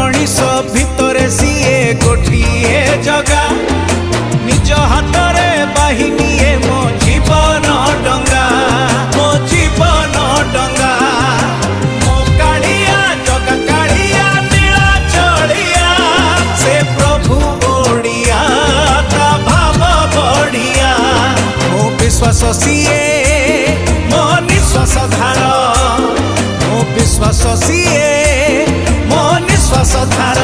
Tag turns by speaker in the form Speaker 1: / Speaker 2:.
Speaker 1: मनीष भितरे सीए गोटिए जगा निज हाथ में बाहिनी मो जीवन डंगा मो जीवन डंगा मो कालिया जगा कालिया नीला चढ़िया से प्रभु ओडिया ता भाव बढ़िया मो विश्वास सीए मो निश्वास धार मो विश्वास सीए मो निश्वास धार